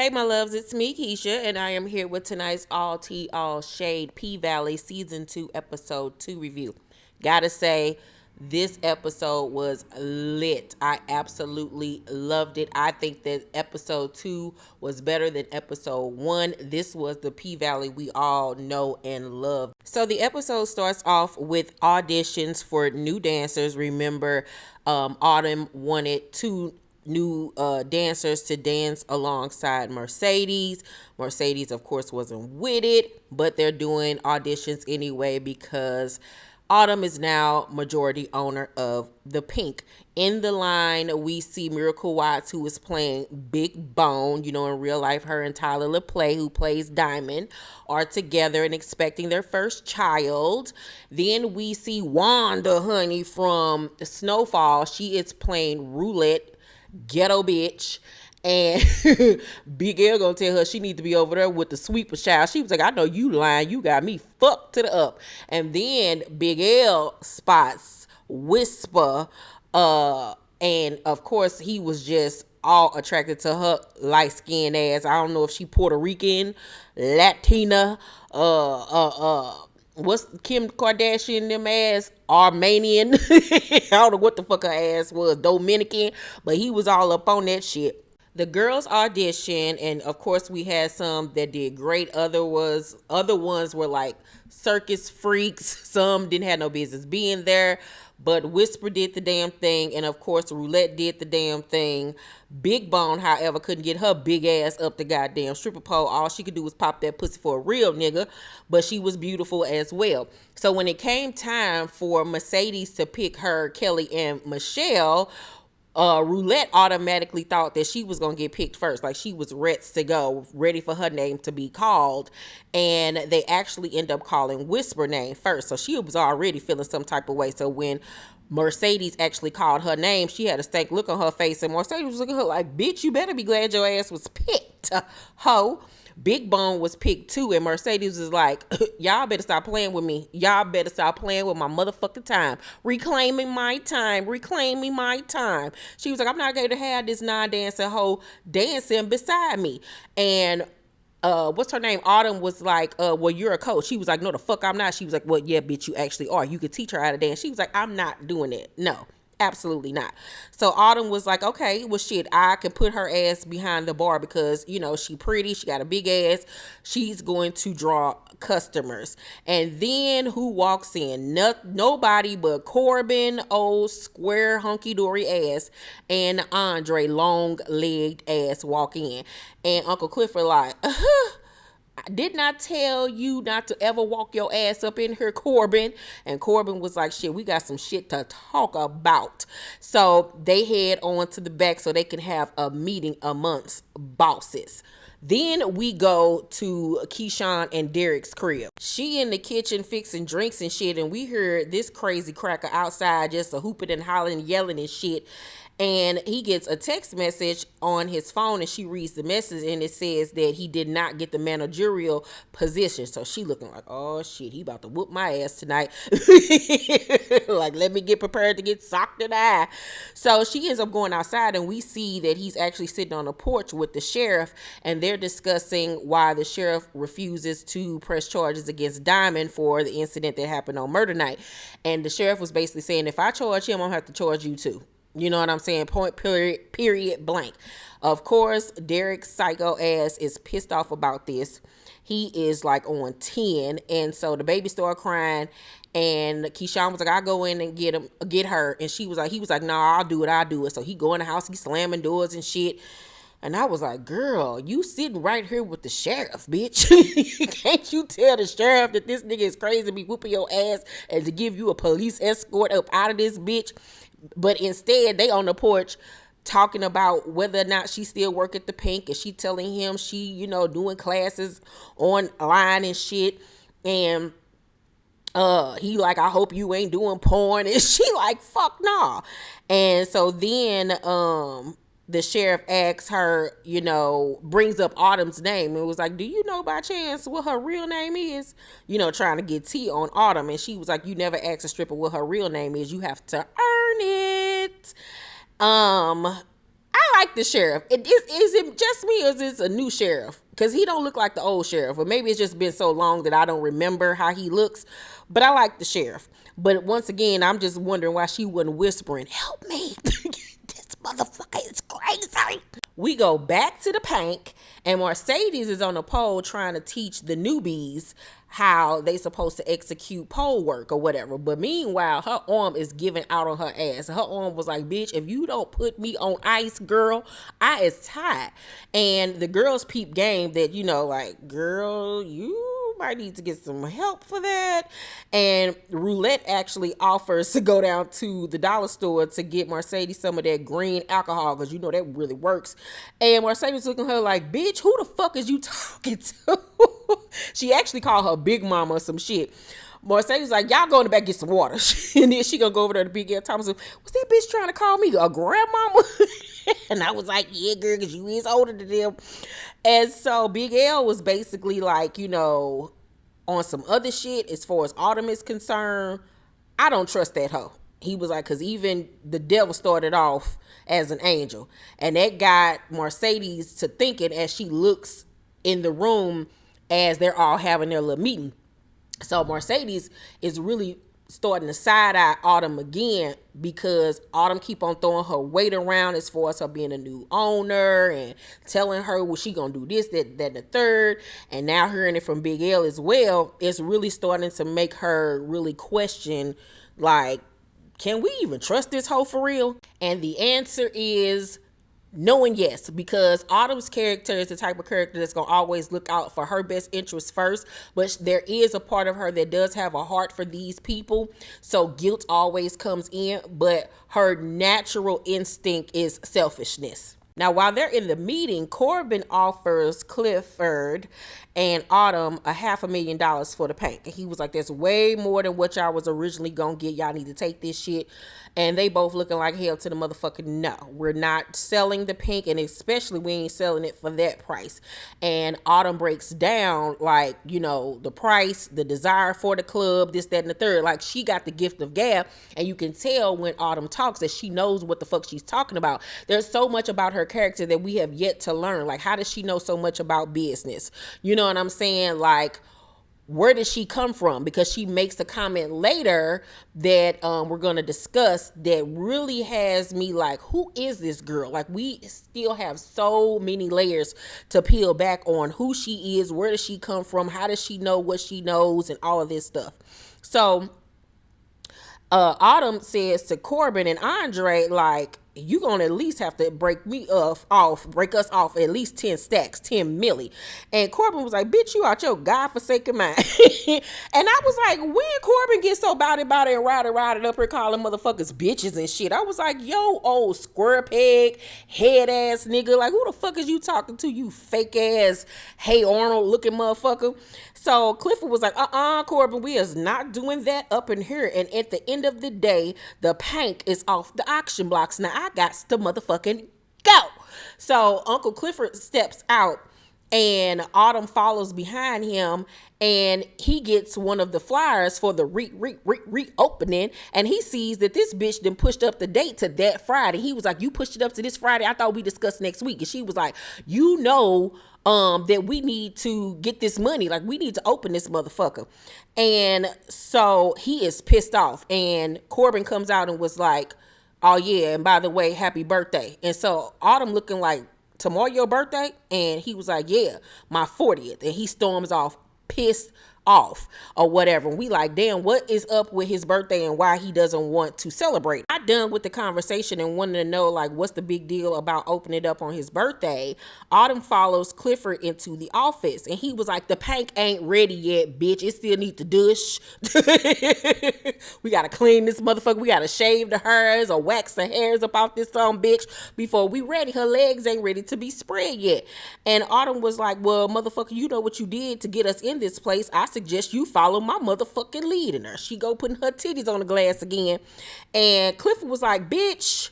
Hey, my loves, it's me, Keisha, and I am here with tonight's All Tea, All Shade P Valley Season 2, Episode 2 review. Gotta say, this episode was lit. I absolutely loved it. I think that Episode 2 was better than Episode 1. This was the P Valley we all know and love. So, the episode starts off with auditions for new dancers. Remember, Autumn wanted new dancers to dance alongside Mercedes. Mercedes, of course, wasn't with it, but they're doing auditions anyway because Autumn is now majority owner of the Pynk. In the line, we see Miracle Watts, who is playing Big Bone. You know, in real life, her and Tyler LaPlay, who plays Diamond, are together and expecting their first child. Then we see Wanda, honey, from Snowfall. She is playing Roulette, ghetto bitch. And Big L gonna tell her she need to be over there with the sweeper child. She was like, I know you lying. You got me fucked to the up. And then Big L spots Whisper. And of course he was just all attracted to her light skinned ass. I don't know if she Puerto Rican, Latina, what's Kim Kardashian them ass? Armenian. I don't know what the fuck her ass was. Dominican. But he was all up on that shit. The girls audition, and of course we had some that did great. Other ones were like circus freaks. Some didn't have no business being there. But Whisper did the damn thing, and of course Roulette did the damn thing. Big Bone, however, couldn't get her big ass up the goddamn stripper pole. All she could do was pop that pussy for a real nigga, but she was beautiful as well. So when it came time for Mercedes to pick her, Kelly and Michelle, Roulette automatically thought that she was gonna get picked first, like she was ready to go, ready for her name to be called, and they actually end up calling Whisper name first. So she was already feeling some type of way. So when Mercedes actually called her name, she had a stank look on her face, and Mercedes was looking at her like, "Bitch, you better be glad your ass was picked, ho." Big Bone was picked too, and Mercedes was like, y'all better stop playing with me. Y'all better stop playing with my motherfucking time. Reclaiming my time. Reclaiming my time. She was like, I'm not going to have this non-dancing hoe dancing beside me. And what's her name? Autumn was like, well, you're a coach. She was like, no, the fuck I'm not. She was like, well, yeah, bitch, you actually are. You could teach her how to dance. She was like, I'm not doing it. No. Absolutely not. So Autumn was like, okay, well shit, I can put her ass behind the bar because, you know, she pretty, she got a big ass, she's going to draw customers. And then who walks in? Nobody but Corbin, old square hunky-dory ass, and Andre, long-legged ass walk in. And Uncle Clifford like, I did not tell you not to ever walk your ass up in here, Corbin. And Corbin was like, shit, we got some shit to talk about. So they head on to the back so they can have a meeting amongst bosses. Then we go to Keyshawn and Derrick's crib. She in the kitchen fixing drinks and shit, and we heard this crazy cracker outside just a hooping and hollering, yelling and shit. And he gets a text message on his phone, and she reads the message, and it says that he did not get the managerial position. So she looking like, oh shit, he about to whoop my ass tonight. Like, let me get prepared to get socked in the eye. So she ends up going outside, and we see that he's actually sitting on a porch with the sheriff, and they're discussing why the sheriff refuses to press charges against Diamond for the incident that happened on murder night. And the sheriff was basically saying, if I charge him, I'm gonna have to charge you too. You know what I'm saying? Point, period, blank. Of course, Derrick's psycho ass is pissed off about this. He is like on 10. And so the baby started crying. And Keyshawn was like, I'll go in and get her. And he was like, nah, I'll do it. So he go in the house, he's slamming doors and shit. And I was like, girl, you sitting right here with the sheriff, bitch. Can't you tell the sheriff that this nigga is crazy to be whooping your ass and to give you a police escort up out of this bitch? But instead, they on the porch talking about whether or not she still work at the Pynk, and she telling him she, you know, doing classes online and shit. And he like, I hope you ain't doing porn. And she like, fuck nah. And so then the sheriff asks her, you know, brings up Autumn's name and was like, do you know by chance what her real name is? You know, trying to get tea on Autumn. And she was like, you never ask a stripper what her real name is. You have to earn it. I like the sheriff. Is it just me, or is this a new sheriff? Because he don't look like the old sheriff. Or maybe it's just been so long that I don't remember how he looks. But I like the sheriff. But once again, I'm just wondering why she wasn't whispering, help me. This motherfucker is crazy. We go back to the Pynk, and Mercedes is on the pole trying to teach the newbies how they supposed to execute pole work or whatever. But meanwhile, her arm is giving out on her ass. Her arm was like, bitch, if you don't put me on ice, girl, I is tired. And the girls peep game that, like, girl, you might need to get some help for that. And Roulette actually offers to go down to the dollar store to get Mercedes some of that green alcohol, because that really works. And Mercedes looking at her like, bitch, who the fuck is you talking to? She actually called her big mama or some shit. Mercedes like, y'all go in the back get some water. And then she gonna go over there to Big L Thomas. Was that bitch trying to call me a grandmama? And I was like, yeah, girl, because you is older than them. And so Big L was basically like, on some other shit as far as Autumn is concerned. I don't trust that hoe. He was like, because even the devil started off as an angel. And that got Mercedes to thinking as she looks in the room as they're all having their little meeting. So Mercedes is really starting to side eye Autumn again, because Autumn keep on throwing her weight around as far as her being a new owner and telling her, well, she gonna do this, that, and the third. And now hearing it from Big L as well, it's really starting to make her really question, like, can we even trust this hoe for real? And the answer is no and yes, because Autumn's character is the type of character that's going to always look out for her best interests first, but there is a part of her that does have a heart for these people, so guilt always comes in, but her natural instinct is selfishness. Now, while they're in the meeting, Corbin offers Clifford and Autumn $500,000 for the Pynk. And he was like, that's way more than what y'all was originally going to get. Y'all need to take this shit. And they both looking like hell to the motherfucker. No, we're not selling the Pynk, and especially we ain't selling it for that price. And Autumn breaks down, like, the price, the desire for the club, this, that, and the third. Like, she got the gift of gab, and you can tell when Autumn talks that she knows what the fuck she's talking about. There's so much about her character that we have yet to learn. Like, how does she know so much about business? You know what I'm saying? Like, where did she come from? Because she makes a comment later that we're going to discuss that really has me like, who is this girl? Like, we still have so many layers to peel back on who she is, where does she come from, how does she know what she knows, and all of this stuff. So Autumn says to Corbin and Andre, like, you gonna at least have to break us off at least 10 stacks, 10 milli. And Corbin was like, bitch, you out your godforsaken mind. And I was like, when Corbin gets so body and riding up here calling motherfuckers bitches and shit, I was like, yo, old square peg, head ass nigga, like, who the fuck is you talking to, you fake ass, Hey Arnold looking motherfucker? So Clifford was like, Corbin, we is not doing that up in here. And at the end of the day, the Pynk is off the auction blocks. Now I got to motherfucking go. So Uncle Clifford steps out, and Autumn follows behind him, and he gets one of the flyers for the reopening, and he sees that this bitch then pushed up the date to that Friday. He was like, you pushed it up to this Friday? I thought we discussed next week. And she was like, that we need to get this money. Like, we need to open this motherfucker. And so he is pissed off, and Corbin comes out and was like, oh yeah, and by the way, happy birthday. And so Autumn looking like, tomorrow your birthday? And he was like, yeah, my 40th. And he storms off pissed off or whatever. And we like, damn, what is up with his birthday and why he doesn't want to celebrate? I done with the conversation and wanted to know, like, what's the big deal about opening it up on his birthday. Autumn follows Clifford into the office, and he was like, the Pynk ain't ready yet, bitch. It still need to dush. We gotta clean this motherfucker. We gotta shave the hairs or wax the hairs up off this bitch before we ready. Her legs ain't ready to be spread yet. And Autumn was like, well, motherfucker, you know what you did to get us in this place. I suggest you follow my motherfucking lead. In her, she go putting her titties on the glass again. And Clifford was like, bitch,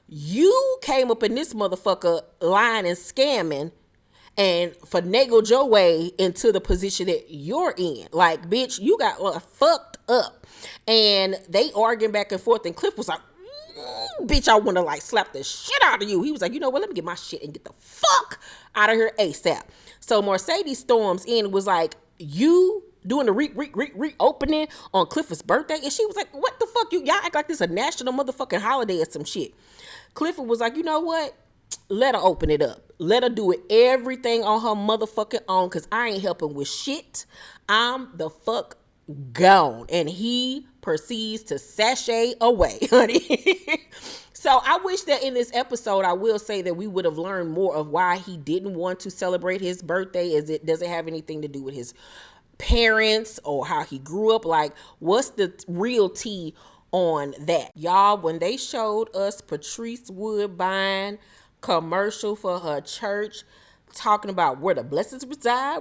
you came up in this motherfucker lying and scamming and finagled your way into the position that you're in. Like, bitch, you got fucked up. And they arguing back and forth, and Cliff was like, bitch, I want to like slap the shit out of you. He was like, you know what, let me get my shit and get the fuck out of here ASAP. So Mercedes storms in and was like, you doing the reopening on Clifford's birthday? And she was like, what the fuck? Y'all act like this a national motherfucking holiday or some shit. Clifford was like, you know what? Let her open it up. Let her do it everything on her motherfucking own, because I ain't helping with shit. I'm the fuck gone. And he proceeds to sashay away, honey. So I wish that in this episode, I will say that we would have learned more of why he didn't want to celebrate his birthday. Does it have anything to do with his parents or how he grew up? Like, what's the real tea on that? Y'all, when they showed us Patrice Woodbine commercial for her church talking about where the blessings reside,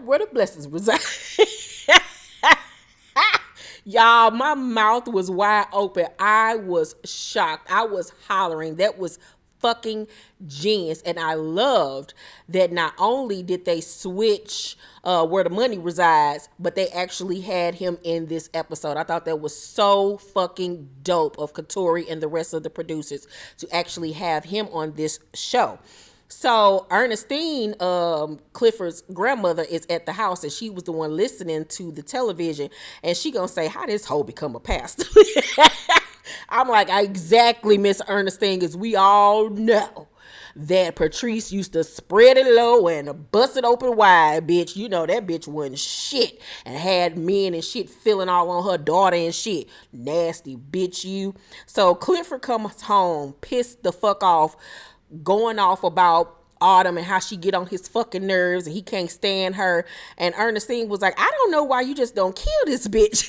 y'all, my mouth was wide open. I was shocked. I was hollering. That was fucking genius. And I loved that not only did they switch where the money resides, but they actually had him in this episode. I thought that was so fucking dope of Katori and the rest of the producers to actually have him on this show. So Ernestine, Clifford's grandmother, is at the house, and she was the one listening to the television, and she gonna say, how this hoe become a pastor? I'm like, exactly, Miss Ernestine, because we all know that Patrice used to spread it low and bust it open wide, bitch. You know that bitch wasn't shit and had men and shit feeling all on her daughter and shit. Nasty bitch, you. So Clifford comes home pissed the fuck off, going off about Autumn and how she get on his fucking nerves and he can't stand her. And Ernestine was like, I don't know why you just don't kill this bitch.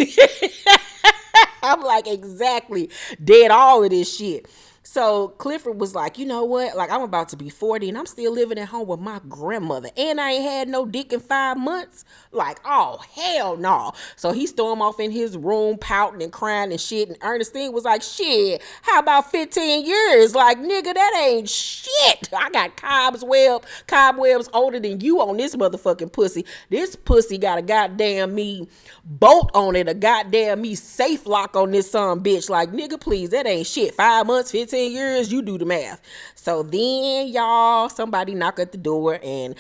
I'm like, exactly. Dead all of this shit. So Clifford was like, you know what? Like, I'm about to be 40 and I'm still living at home with my grandmother. And I ain't had no dick in 5 months. Like, oh, hell no. So he stormed off in his room pouting and crying and shit. And Ernestine was like, shit, how about 15 years? Like, nigga, that ain't shit. I got cobwebs older than you on this motherfucking pussy. This pussy got a goddamn me bolt on it, a goddamn me safe lock on this son bitch. Like, nigga, please, that ain't shit. 5 months, 15 years, you do the math. So then, y'all, somebody knock at the door, and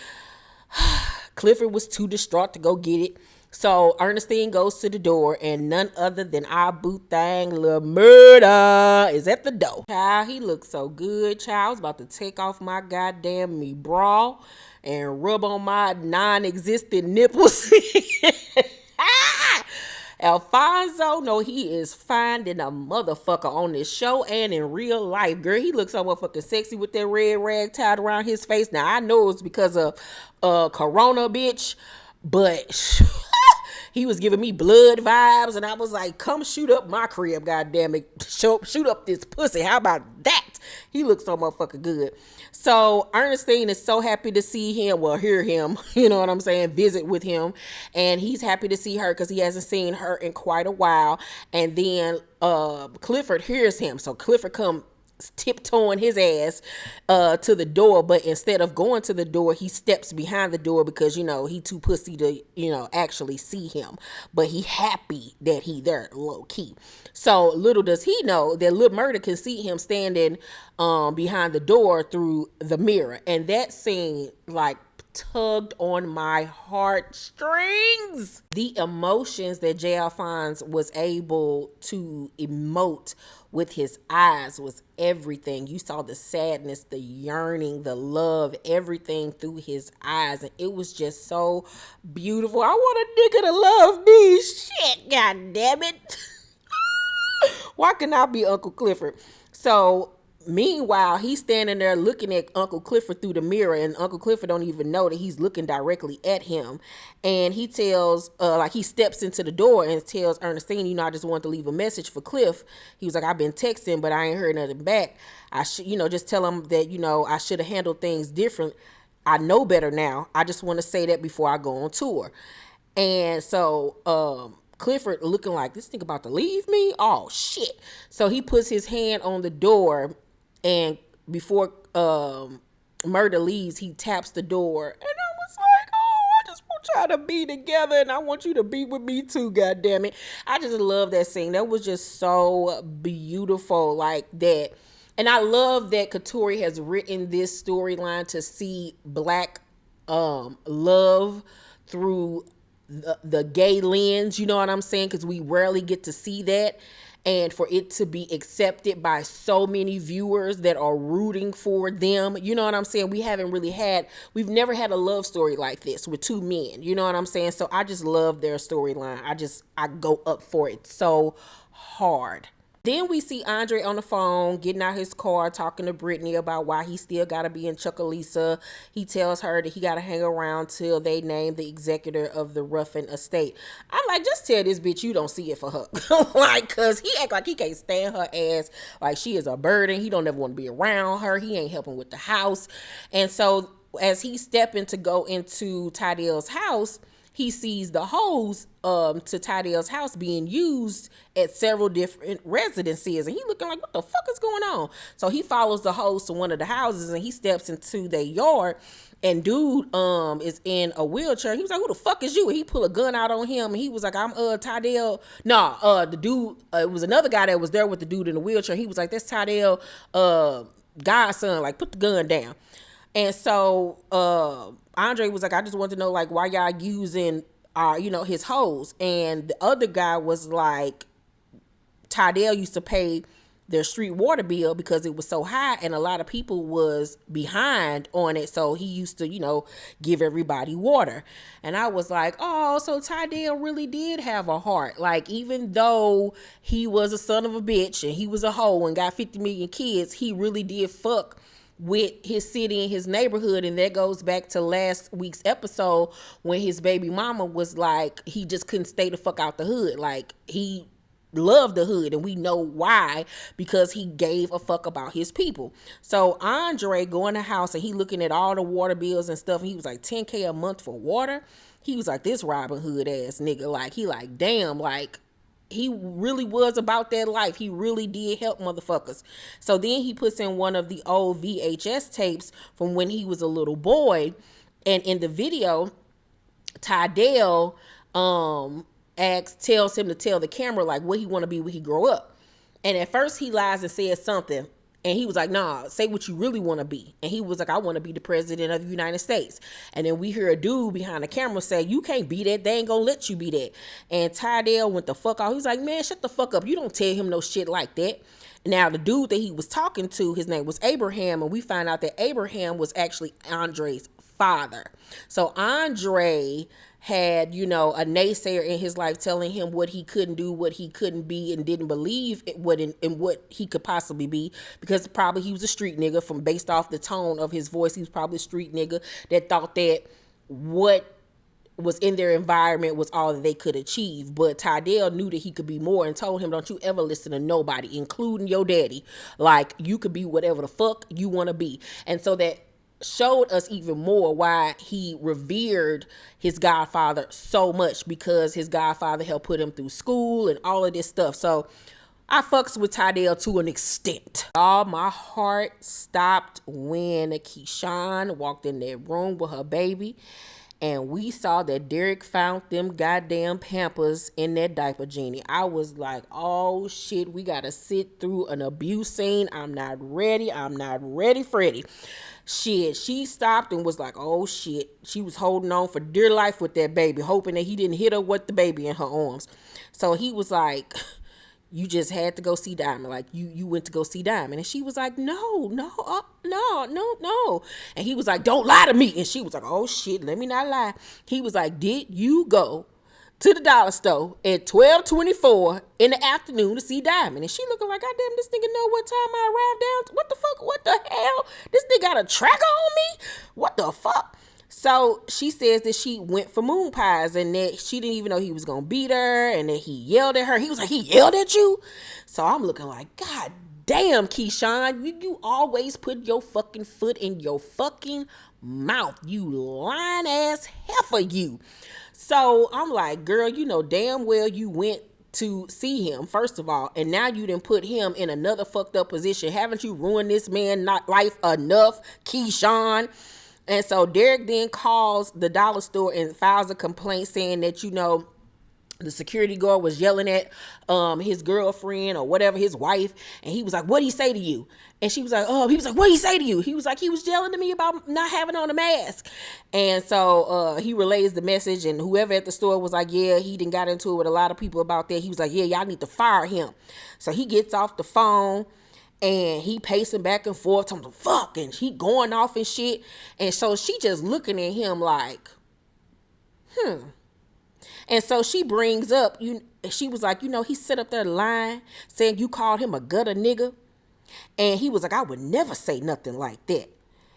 Clifford was too distraught to go get it. So Ernestine goes to the door, and none other than our boo thang, Lil Murder, is at the door. Child, he looks so good, child. I was about to take off my goddamn me bra and rub on my non-existent nipples. Alfonso, no, he is finding a motherfucker on this show and in real life. Girl, he looks so motherfucking sexy with that red rag tied around his face. Now, I know it's because of Corona, bitch, but he was giving me blood vibes, and I was like, come shoot up my crib, goddammit. Shoot up this pussy. How about that? He looks so motherfucking good. So Ernestine is so happy to see him, well, hear him, you know what I'm saying, visit with him. And he's happy to see her because he hasn't seen her in quite a while. And then Clifford hears him. So Clifford come tiptoeing his ass to the door, but instead of going to the door, he steps behind the door because, you know, he too pussy to, you know, actually see him. But he happy that he there, low key. So little does he know that Lil Murder can see him standing behind the door through the mirror. And that scene, like, tugged on my heartstrings. The emotions that J. Alphonse was able to emote with his eyes was everything. You saw the sadness, the yearning, the love, everything through his eyes. And it was just so beautiful. I want a nigga to love me. Shit, god damn it. Why can I be Uncle Clifford? So meanwhile, he's standing there looking at Uncle Clifford through the mirror, and Uncle Clifford don't even know that he's looking directly at him. And he tells, he steps into the door and tells Ernestine, you know, I just wanted to leave a message for Cliff. He was like, I've been texting, but I ain't heard nothing back. I should, you know, just tell him that, you know, I should have handled things different. I know better now. I just want to say that before I go on tour. And so, Clifford looking like, this nigga about to leave me? Oh, shit. So he puts his hand on the door, and before Murder leaves, he taps the door. And I was like, oh, I just want y'all to be together, and I want you to be with me too, goddammit. I just love that scene. That was just so beautiful, like that. And I love that Katori has written this storyline to see black love through the gay lens, you know what I'm saying? Because we rarely get to see that. And for it to be accepted by so many viewers that are rooting for them, you know what I'm saying? We've never had a love story like this with two men, you know what I'm saying? So I just love their storyline. I go up for it so hard. Then we see Andre on the phone, getting out his car, talking to Brittany about why he still got to be in Chucalissa. He tells her that he got to hang around till they name the executor of the Ruffin estate. I'm like, just tell this bitch you don't see it for her. Like, because he act like he can't stand her ass. Like, she is a burden. He don't ever want to be around her. He ain't helping with the house. And so as he's stepping to go into Tydell's house, he sees the hose to Tydell's house being used at several different residences. And he looking like, what the fuck is going on? So he follows the hose to one of the houses and he steps into their yard. And dude is in a wheelchair. He was like, who the fuck is you? And he pulled a gun out on him. And he was like, I'm Tydell. The dude, it was another guy that was there with the dude in the wheelchair. He was like, that's Tydell godson. Like, put the gun down. And so Andre was like, I just want to know, like, why y'all using his hose. And the other guy was like, Tydell used to pay their street water bill because it was so high and a lot of people was behind on it. So he used to, give everybody water. And I was like, oh, so Tydell really did have a heart. Like, even though he was a son of a bitch and he was a hoe and got 50 million kids, he really did fuck with his city and his neighborhood. And that goes back to last week's episode when his baby mama was like, he just couldn't stay the fuck out the hood. Like, he loved the hood, and we know why, because he gave a fuck about his people. So Andre go in the house and he looking at all the water bills and stuff, and he was like, $10K a month for water. He was like, this Robin Hood ass nigga. Like, he like, damn, like, he really was about that life. He really did help motherfuckers. So then he puts in one of the old VHS tapes from when he was a little boy. And in the video, Tydell tells him to tell the camera, like, what he want to be when he grow up. And at first he lies and says something. And he was like, nah, say what you really want to be. And he was like, I want to be the president of the United States. And then we hear a dude behind the camera say, you can't be that. They ain't gonna let you be that. And Tydell went the fuck off. He was like, man, shut the fuck up. You don't tell him no shit like that. Now, the dude that he was talking to, his name was Abraham. And we find out that Abraham was actually Andre's father. So Andre had, a naysayer in his life telling him what he couldn't do, what he couldn't be, and didn't believe in what he could possibly be, because probably he was a street nigga. From based off the tone of his voice, he was probably a street nigga that thought that what was in their environment was all that they could achieve. But Tydell knew that he could be more and told him, don't you ever listen to nobody, including your daddy. Like, you could be whatever the fuck you want to be. And so that showed us even more why he revered his godfather so much, because his godfather helped put him through school and all of this stuff. So I fucks with Tydell to an extent. All my heart stopped when Keyshawn walked in that room with her baby, and we saw that Derrick found them goddamn Pampers in that diaper genie. I was like, oh shit, we gotta sit through an abuse scene. I'm not ready, Freddy. Shit, she stopped and was like, oh shit. She was holding on for dear life with that baby, hoping that he didn't hit her with the baby in her arms. So he was like, you just had to go see Diamond. Like, you went to go see Diamond. And she was like, no. And he was like, don't lie to me. And she was like, oh shit, let me not lie. He was like, did you go to the dollar store at 12:24 in the afternoon to see Diamond? And she looking like, goddamn, this nigga know what time I arrived down. What the fuck? What the hell? This nigga got a tracker on me? What the fuck? So she says that she went for moon pies and that she didn't even know he was going to beat her, and that he yelled at her. He was like, he yelled at you? So I'm looking like, God damn, Keyshawn, you always put your fucking foot in your fucking mouth. You lying ass heifer, you. So I'm like, girl, you know damn well you went to see him, first of all, and now you didn't put him in another fucked up position. Haven't you ruined this man's life enough, Keyshawn? And so Derrick then calls the dollar store and files a complaint saying that, The security guard was yelling at his girlfriend or whatever, his wife, and he was like, "What'd he say to you?" And she was like, "Oh," he was like, "What'd he say to you?" He was like, "He was yelling to me about not having on a mask." And so he relays the message, and whoever at the store was like, "Yeah, he done got into it with a lot of people about that." He was like, "Yeah, y'all need to fire him." So he gets off the phone and he pacing back and forth, talking fuck, and he going off and shit. And so she just looking at him like, And so she brings up, she was like, he sit up there lying, saying you called him a gutter nigga. And he was like, "I would never say nothing like that."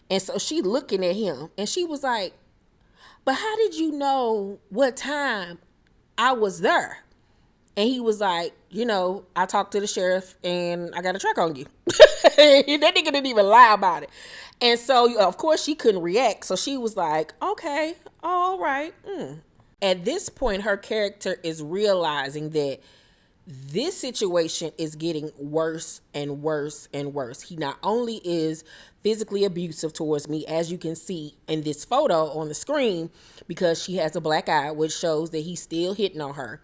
And so she looking at him and she was like, "But how did you know what time I was there?" And he was like, "I talked to the sheriff and I got a track on you." That nigga didn't even lie about it. And so, of course, she couldn't react. So she was like, "Okay, all right." At this point, her character is realizing that this situation is getting worse and worse and worse. He not only is physically abusive towards me, as you can see in this photo on the screen, because she has a black eye, which shows that he's still hitting on her.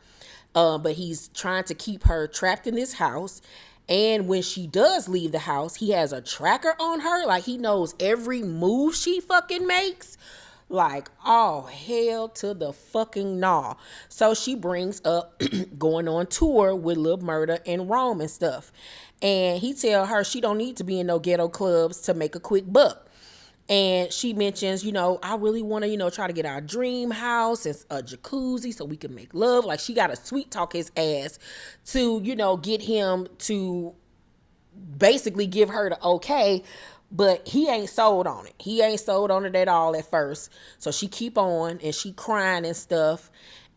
But he's trying to keep her trapped in this house. And when she does leave the house, he has a tracker on her. Like, he knows every move she fucking makes. Like, oh, hell to the fucking gnaw. So she brings up going on tour with Lil Murda in Rome and stuff. And he tell her she don't need to be in no ghetto clubs to make a quick buck. And she mentions, "I really want to, try to get our dream house and a jacuzzi so we can make love." Like, she got to sweet talk his ass to, get him to basically give her the okay. But he ain't sold on it. He ain't sold on it at all at first. So she keep on and she crying and stuff.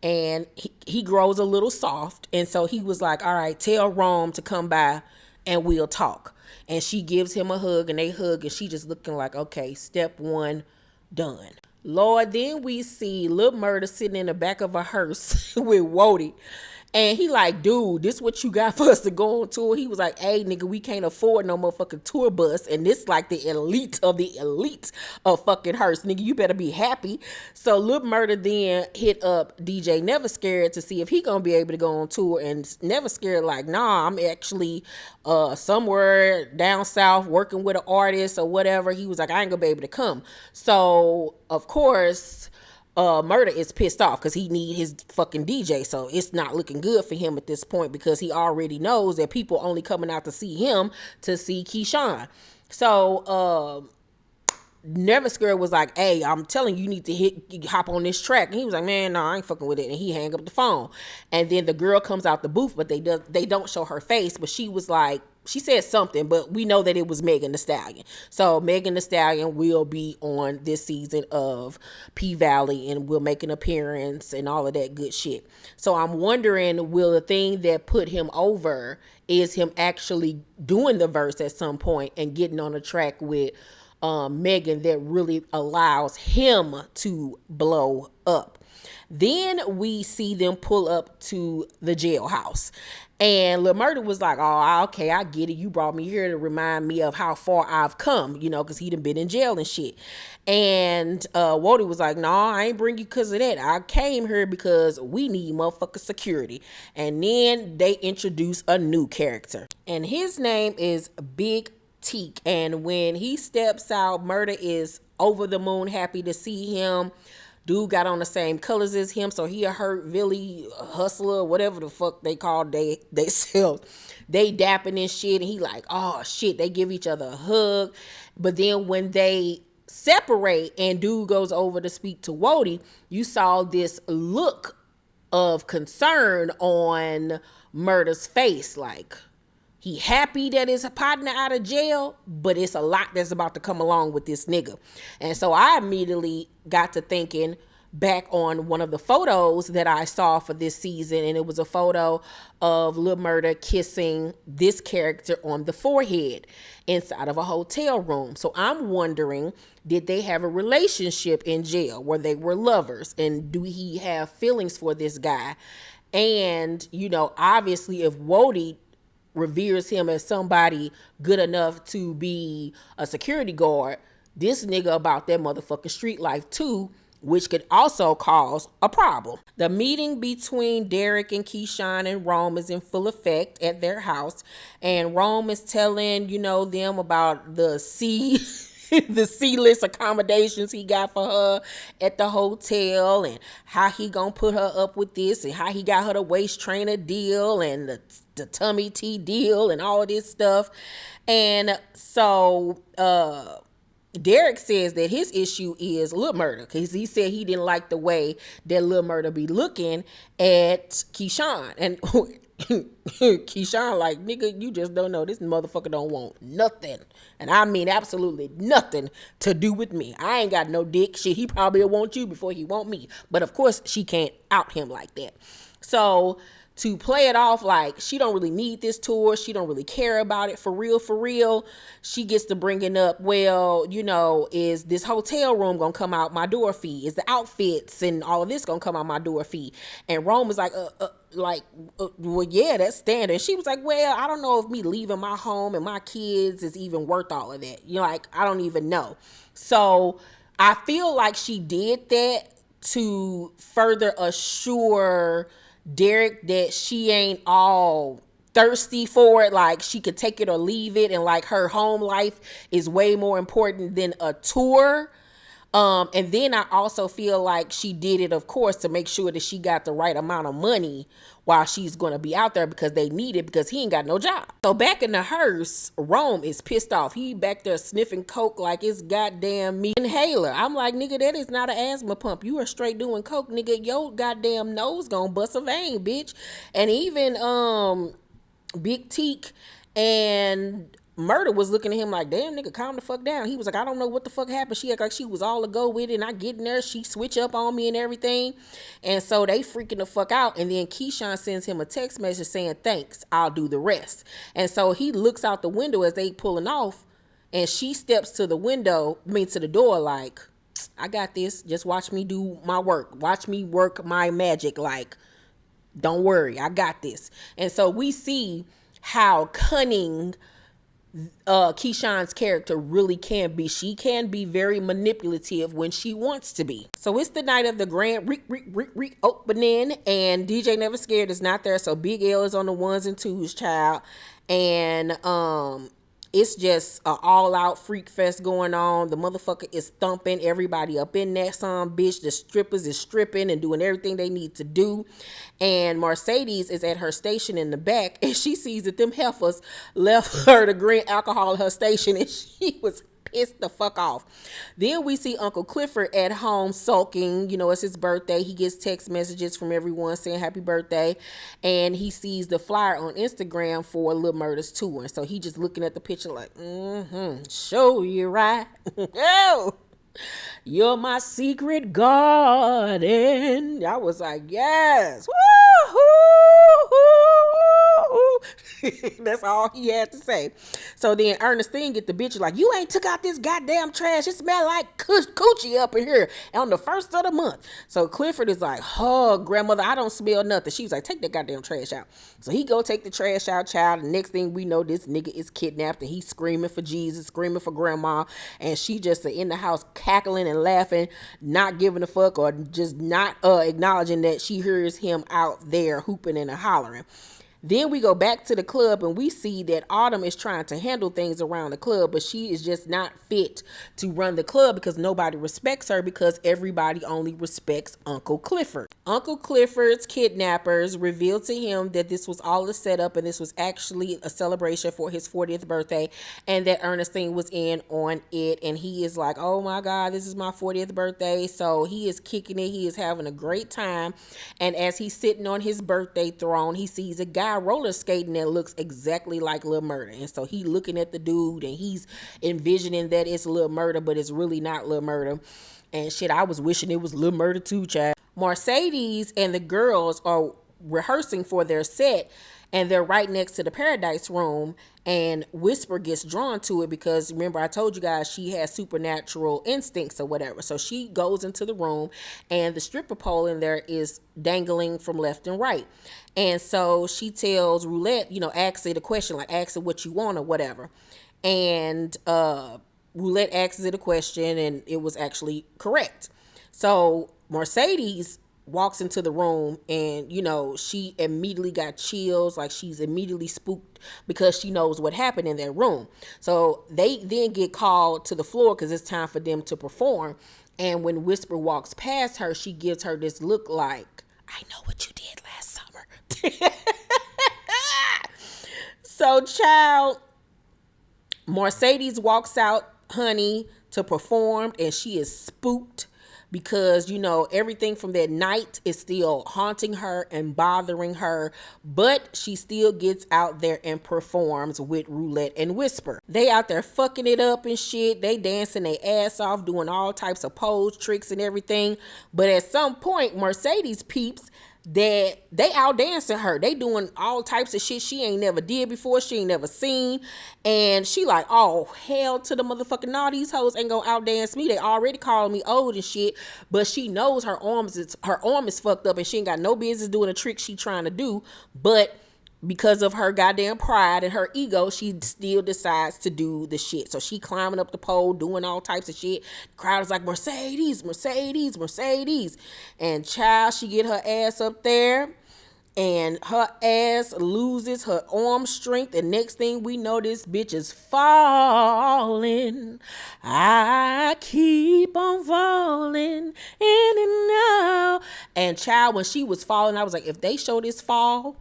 And he grows a little soft. And so he was like, "All right, tell Rome to come by and we'll talk." And she gives him a hug and they hug. And she just looking like, okay, step one, done. Lord, then we see Lil Murda sitting in the back of a hearse with Wody. And he like, "Dude, this what you got for us to go on tour?" He was like, "Hey, nigga, we can't afford no motherfucking tour bus. And this like the elite of fucking hearse. Nigga, you better be happy." So Lil Murda then hit up DJ Never Scared to see if he gonna be able to go on tour. And Never Scared like, "Nah, I'm actually somewhere down south working with an artist or whatever." He was like, "I ain't gonna be able to come." So, of course, Murda is pissed off because he need his fucking DJ. So it's not looking good for him at this point because he already knows that people only coming out to see him to see Keyshawn. So Never Scared was like, "Hey, I'm telling you, you need to hop on this track." And he was like, "Man, no, I ain't fucking with it." And he hang up the phone. And then the girl comes out the booth, but they don't show her face. But she was like, she said something, but we know that it was Megan Thee Stallion. So Megan Thee Stallion will be on this season of P-Valley and will make an appearance and all of that good shit. So I'm wondering, will the thing that put him over is him actually doing the verse at some point and getting on a track with Megan that really allows him to blow up. Then we see them pull up to the jailhouse. And Lil Murda was like, "Oh, okay, I get it. You brought me here to remind me of how far I've come, because he done been in jail and shit." And Wody was like, "No, I ain't bring you because of that. I came here because we need motherfucking security." And then they introduce a new character. And his name is Big Teak. And when he steps out, Murda is over the moon happy to see him. Dude got on the same colors as him, so he a hurt Billy hustler, whatever the fuck they call they sell. They dapping and shit, and he like, oh shit, they give each other a hug. But then when they separate and dude goes over to speak to Wody, you saw this look of concern on Murda's face, like he happy that his partner out of jail, but it's a lot that's about to come along with this nigga. And so I immediately got to thinking back on one of the photos that I saw for this season, and it was a photo of Lil Murda kissing this character on the forehead inside of a hotel room. So I'm wondering, did they have a relationship in jail where they were lovers, and do he have feelings for this guy? And, obviously if Wody reveres him as somebody good enough to be a security guard, this nigga about that motherfucking street life too which could also cause a problem. The meeting between Derrick and Keyshawn and Rome is in full effect at their house, and Rome is telling, them about the the C-list accommodations he got for her at the hotel, and how he gonna put her up with this, and how he got her the waist trainer deal and the tummy tea deal and all this stuff. And so Derrick says that his issue is Lil Murder, because he said he didn't like the way that Lil Murder be looking at Keyshawn. And Keyshawn like, nigga, you just don't know. This motherfucker don't want nothing. And I mean absolutely nothing to do with me. I ain't got no dick. Shit, he probably will want you before he want me. But of course, she can't out him like that. So to play it off like she don't really need this tour, she don't really care about it for real, she gets to bringing up, well, is this hotel room gonna come out my door fee? Is the outfits and all of this gonna come out my door fee? And Rome was like, well, yeah, that's standard. And she was like, well, I don't know if me leaving my home and my kids is even worth all of that. I don't even know. So I feel like she did that to further assure Derrick that she ain't all thirsty for it, like she could take it or leave it, and like her home life is way more important than a tour. And then I also feel like she did it, of course, to make sure that she got the right amount of money while she's going to be out there, because they need it, because he ain't got no job. So back in the hearse, Rome is pissed off. He back there sniffing coke like it's goddamn me inhaler. I'm like, nigga, that is not an asthma pump. You are straight doing coke, nigga. Your goddamn nose gonna bust a vein, bitch. And even Big Teak and Murder was looking at him like, damn, nigga, calm the fuck down. He was like, I don't know what the fuck happened. She act like she was all to go with it, and I get in there, she switch up on me and everything. And so they freaking the fuck out. And then Keyshawn sends him a text message saying, thanks, I'll do the rest. And so he looks out the window as they pulling off, and she steps to the door like, I got this. Just watch me do my work. Watch me work my magic. Like, don't worry, I got this. And so we see how cunning Keyshawn's character really can be. She can be very manipulative when she wants to be. So it's the night of the grand opening, and DJ Never Scared is not there. So Big L is on the ones and twos, child. And it's just an all-out freak fest going on. The motherfucker is thumping everybody up in that son bitch. The strippers is stripping and doing everything they need to do. And Mercedes is at her station in the back, and she sees that them heifers left her the green alcohol at her station, and she was pissed the fuck off. Then we see Uncle Clifford at home sulking. It's his birthday. He gets text messages from everyone saying happy birthday, and he sees the flyer on Instagram for Lil Murder's tour. And so he just looking at the picture like, show you right. Oh, you're my secret garden. I was like, yes. That's all he had to say. So then Ernestine get the bitch like, you ain't took out this goddamn trash. It smell like coochie up in here on the first of the month. So Clifford is like, oh, grandmother, I don't smell nothing. She was like, take that goddamn trash out. So he go take the trash out, child. And next thing we know, this nigga is kidnapped, and he's screaming for Jesus, screaming for grandma. And she just in the house cackling and laughing, not giving a fuck, or just not acknowledging that she hears him out there hooping and hollering. Then we go back to the club, and we see that Autumn is trying to handle things around the club, but she is just not fit to run the club because nobody respects her, because everybody only respects Uncle Clifford. Uncle Clifford's kidnappers revealed to him that this was all a setup, and this was actually a celebration for his 40th birthday, and that Ernestine was in on it. And he is like, oh my God, this is my 40th birthday. So he is kicking it. He is having a great time. And as he's sitting on his birthday throne, he sees a guy roller skating that looks exactly like Lil Murder. And so he looking at the dude, and he's envisioning that it's Lil Murder, but it's really not Lil Murder. And shit, I was wishing it was Lil Murder too, child. Mercedes and the girls are rehearsing for their set, and they're right next to the Paradise Room, and Whisper gets drawn to it because, remember, I told you guys she has supernatural instincts or whatever. So she goes into the room, and the stripper pole in there is dangling from left and right. And so she tells Roulette, asks it a question, like, ask it what you want or whatever. And Roulette asks it a question, and it was actually correct. So Mercedes walks into the room, and she immediately got chills, like she's immediately spooked because she knows what happened in that room. So they then get called to the floor because it's time for them to perform. And when Whisper walks past her, she gives her this look like, I know what you did last summer. So, child, Mercedes walks out, honey, to perform, and she is spooked because everything from that night is still haunting her and bothering her, but she still gets out there and performs with Roulette and Whisper. They out there fucking it up and shit. They dancing their ass off, doing all types of pose tricks and everything. But at some point, Mercedes peeps that they out dancing her. They doing all types of shit she ain't never did before, she ain't never seen. And she like, oh, hell to the motherfucking, nah, these hoes ain't gonna out dance me. They already calling me old and shit. But she knows her arm is fucked up and she ain't got no business doing a trick she trying to do. But because of her goddamn pride and her ego, she still decides to do the shit. So she climbing up the pole, doing all types of shit. The crowd is like, Mercedes, Mercedes, Mercedes. And child, she get her ass up there and her ass loses her arm strength. And next thing we know, this bitch is falling. I keep on falling in and out. And child, when she was falling, I was like, if they show this fall,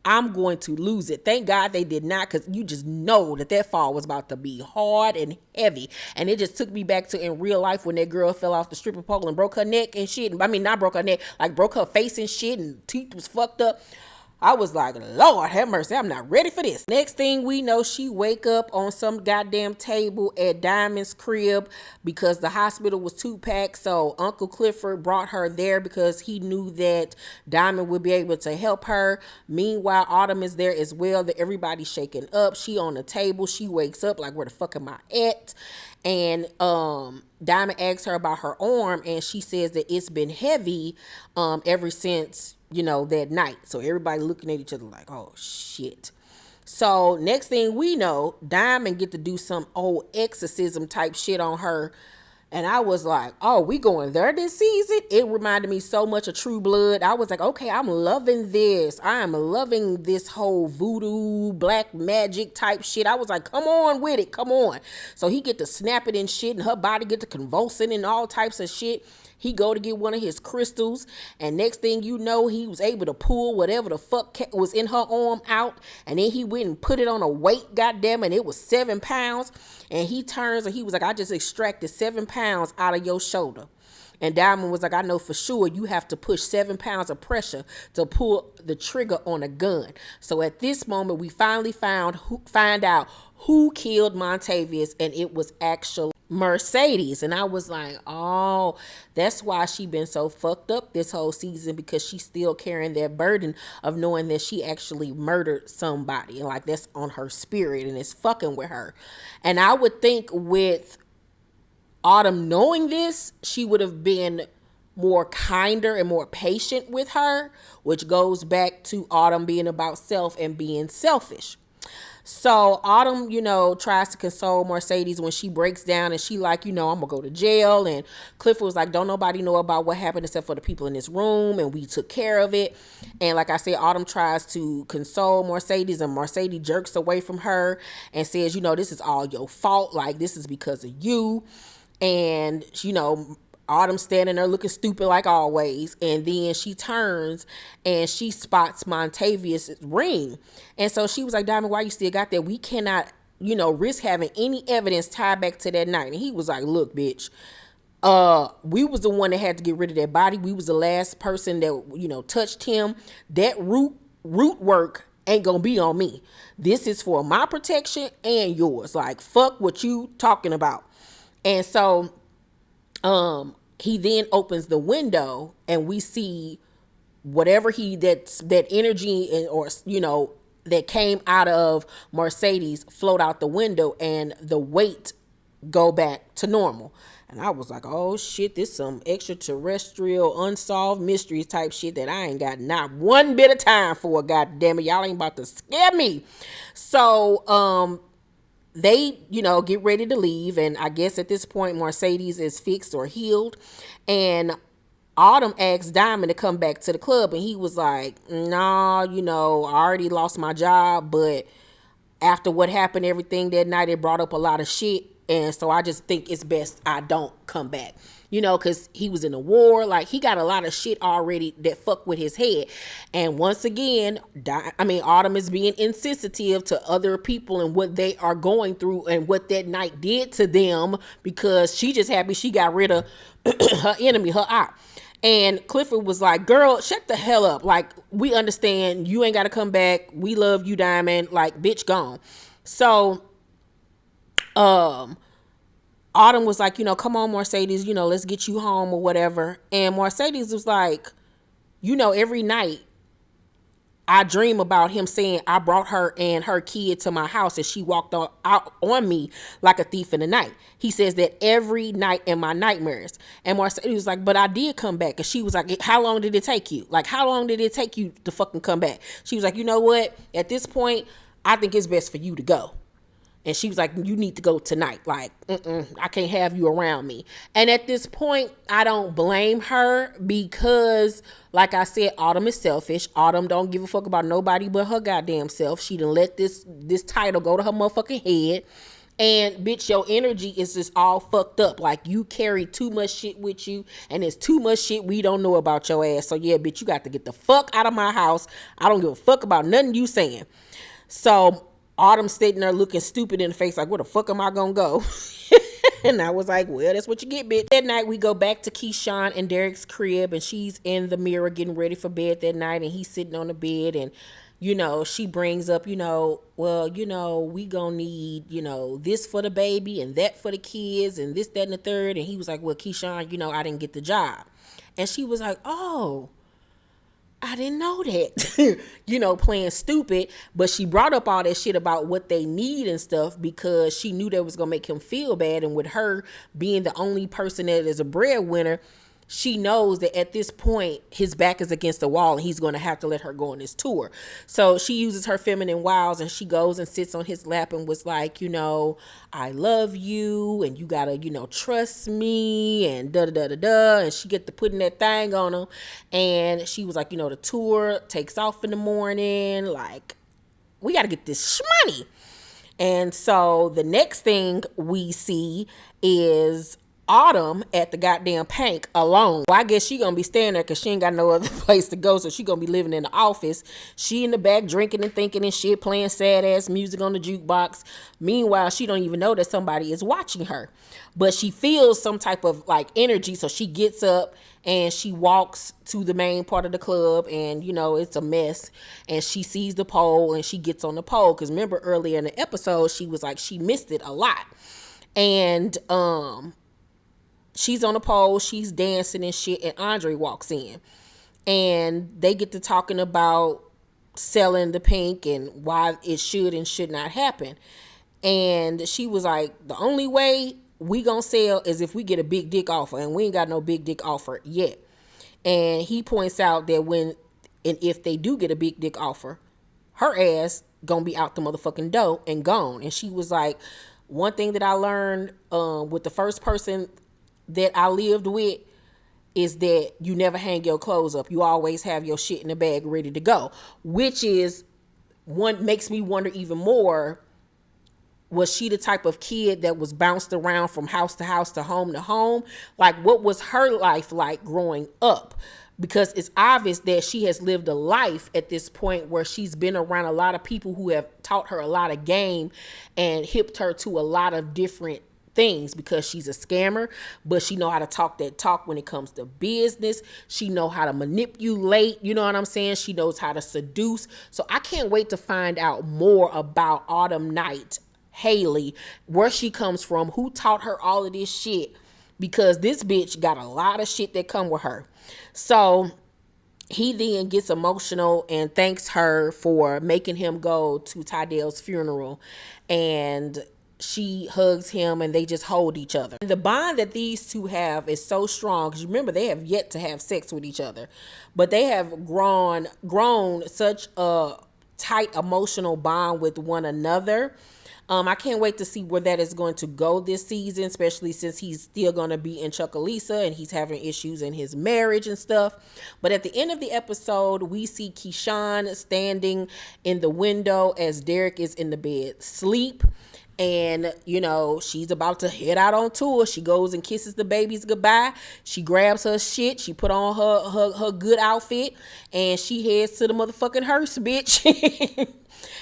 I'm going to lose it. Thank God they did not, because you just know that fall was about to be hard and heavy. And it just took me back to in real life when that girl fell off the stripper pole and broke her neck and shit. I mean, not broke her neck, like broke her face and shit, and teeth was fucked up. I was like, Lord have mercy, I'm not ready for this. Next thing we know, she wake up on some goddamn table at Diamond's crib because the hospital was too packed. So Uncle Clifford brought her there because he knew that Diamond would be able to help her. Meanwhile, Autumn is there as well. That everybody's shaking up. She on the table. She wakes up like, where the fuck am I at? And Diamond asks her about her arm, and she says that it's been heavy ever since that night. So everybody looking at each other like, oh shit. So next thing we know, Diamond get to do some old exorcism type shit on her. And I was like, oh, we going there this season? It reminded me so much of True Blood. I was like, okay, I'm loving this. I am loving this whole voodoo, black magic type shit. I was like, come on with it. Come on. So he get to snap it and shit, and her body get to convulsing and all types of shit. He go to get one of his crystals, and next thing you know, he was able to pull whatever the fuck was in her arm out, and then he went and put it on a weight, goddamn, and it was 7 pounds. And he turns and he was like, I just extracted 7 pounds out of your shoulder. And Diamond was like, I know for sure you have to push 7 pounds of pressure to pull the trigger on a gun. So at this moment, we finally find out who killed Montavious, and it was actually Mercedes. And I was like, oh, that's why she been so fucked up this whole season, because she's still carrying that burden of knowing that she actually murdered somebody, and like that's on her spirit and it's fucking with her. And I would think with Autumn knowing this, she would have been more kinder and more patient with her, which goes back to Autumn being about self and being selfish. So Autumn, tries to console Mercedes when she breaks down, and she like, I'm gonna go to jail. And Clifford was like, don't nobody know about what happened except for the people in this room, and we took care of it. And like I said, Autumn tries to console Mercedes, and Mercedes jerks away from her and says, this is all your fault. Like, this is because of you. And, Autumn standing there looking stupid like always. And then she turns and she spots Montavious' ring. And so she was like, Diamond, why you still got that? We cannot, risk having any evidence tied back to that night. And he was like, look, bitch, we was the one that had to get rid of that body. We was the last person that, touched him. That root work ain't gonna be on me. This is for my protection and yours. Like, fuck what you talking about. And so he then opens the window, and we see whatever that energy or that came out of Mercedes float out the window, and the weight go back to normal. And I was like, oh shit, this some extraterrestrial unsolved mysteries type shit that I ain't got not one bit of time for. God damn it, y'all ain't about to scare me. So they, get ready to leave. And I guess at this point, Mercedes is fixed or healed. And Autumn asked Diamond to come back to the club, and he was like, nah, I already lost my job, but after what happened, everything that night, it brought up a lot of shit. And so I just think it's best I don't come back. Because he was in a war. Like, he got a lot of shit already that fuck with his head. And once again, Autumn is being insensitive to other people and what they are going through and what that night did to them, because she just happy she got rid of her enemy, her op. And Clifford was like, girl, shut the hell up. Like, we understand you ain't got to come back. We love you, Diamond. Like, bitch, gone. So, Autumn was like, come on, Mercedes, let's get you home or whatever. And Mercedes was like, every night I dream about him saying I brought her and her kid to my house and she walked out on me like a thief in the night. He says that every night in my nightmares. And Mercedes was like, but I did come back. And she was like, how long did it take you? Like, how long did it take you to fucking come back? She was like, you know what? At this point, I think it's best for you to go. And she was like, you need to go tonight. Like, I can't have you around me. And at this point, I don't blame her because, like I said, Autumn is selfish. Autumn don't give a fuck about nobody but her goddamn self. She done let this title go to her motherfucking head. And bitch, your energy is just all fucked up. Like, you carry too much shit with you, and there's too much shit we don't know about your ass. So yeah, bitch, you got to get the fuck out of my house. I don't give a fuck about nothing you saying. So Autumn sitting there looking stupid in the face, like, where the fuck am I gonna go? And I was like, well, that's what you get, bitch. That night, we go back to Keyshawn and Derrick's crib, and she's in the mirror getting ready for bed that night, and he's sitting on the bed, and, she brings up, well, we gonna need, this for the baby, and that for the kids, and this, that, and the third. And he was like, well, Keyshawn, I didn't get the job. And she was like, oh, I didn't know that, playing stupid. But she brought up all that shit about what they need and stuff because she knew that was going to make him feel bad. And with her being the only person that is a breadwinner, she knows that at this point, his back is against the wall and he's going to have to let her go on this tour. So she uses her feminine wiles and she goes and sits on his lap and was like, I love you and you got to, trust me and da-da-da-da-da. And she get to putting that thing on him. And she was like, the tour takes off in the morning. Like, we got to get this shmoney. And so the next thing we see is Autumn at the goddamn Pynk alone. Well, I guess she gonna be staying there because she ain't got no other place to go, so she gonna be living in the office. She in the back drinking and thinking and shit, playing sad ass music on the jukebox. Meanwhile, she don't even know that somebody is watching her, but she feels some type of like energy, so she gets up and she walks to the main part of the club, and it's a mess, and she sees the pole and she gets on the pole because remember earlier in the episode she was like she missed it a lot. And she's on a pole, she's dancing and shit, and Andre walks in. And they get to talking about selling the pink and why it should and should not happen. And she was like, the only way we gonna sell is if we get a big dick offer, and we ain't got no big dick offer yet. And he points out that when and if they do get a big dick offer, her ass gonna be out the motherfucking door and gone. And she was like, one thing that I learned with the first person that I lived with is that you never hang your clothes up. You always have your shit in the bag ready to go, which is one makes me wonder even more, was she the type of kid that was bounced around from house to house to home? Like, what was her life like growing up? Because it's obvious that she has lived a life at this point where she's been around a lot of people who have taught her a lot of game and hipped her to a lot of different things, because she's a scammer, but she know how to talk that talk when it comes to business. She know how to manipulate, you know what I'm saying? She knows how to seduce. So I can't wait to find out more about Autumn Night Haley, where she comes from, who taught her all of this shit, because this bitch got a lot of shit that come with her. So he then gets emotional and thanks her for making him go to Tydell's funeral, and she hugs him and they just hold each other. And the bond that these two have is so strong, because remember, they have yet to have sex with each other, but they have grown such a tight emotional bond with one another. I can't wait to see where that is going to go this season, especially since he's still going to be in Chuckalisa and he's having issues in his marriage and stuff. But at the end of the episode, we see Keyshawn standing in the window as Derrick is in the bed sleep. And, you know, she's about to head out on tour. She goes and kisses the babies goodbye. She grabs her shit. She put on her good outfit. And she heads to the motherfucking hearse, bitch.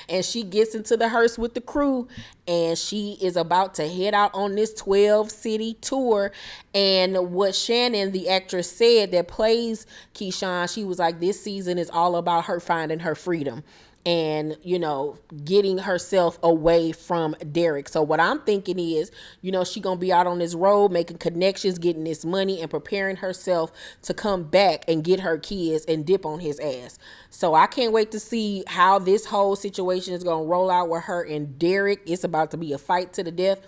And she gets into the hearse with the crew. And she is about to head out on this 12-city tour. And what Shannon, the actress, said that plays Keyshawn, she was like, this season is all about her finding her freedom. And, you know, getting herself away from Derrick. So what I'm thinking is, you know, she gonna be out on this road making connections, getting this money, and preparing herself to come back and get her kids and dip on his ass. So I can't wait to see how this whole situation is gonna roll out with her and Derrick. It's about to be a fight to the death.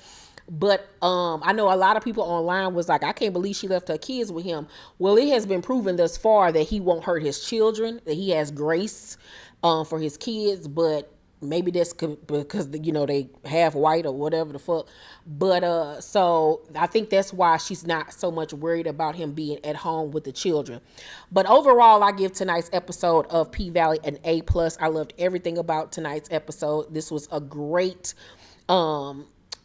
But I know a lot of people online was like, I can't believe she left her kids with him. Well, it has been proven thus far that he won't hurt his children, that he has grace for his kids, but maybe that's because, you know, they half white or whatever the fuck. But so I think that's why she's not so much worried about him being at home with the children. But overall, I give tonight's episode of P-Valley an A+. I loved everything about tonight's episode. This was a great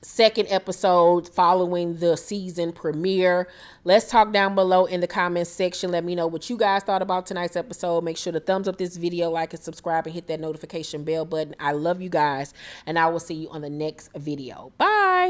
second episode following the season premiere. Let's talk down below in the comments section. Let me know what you guys thought about tonight's episode. Make sure to thumbs up this video, like and subscribe, and hit that notification bell button. I love you guys, and I will see you on the next video. Bye.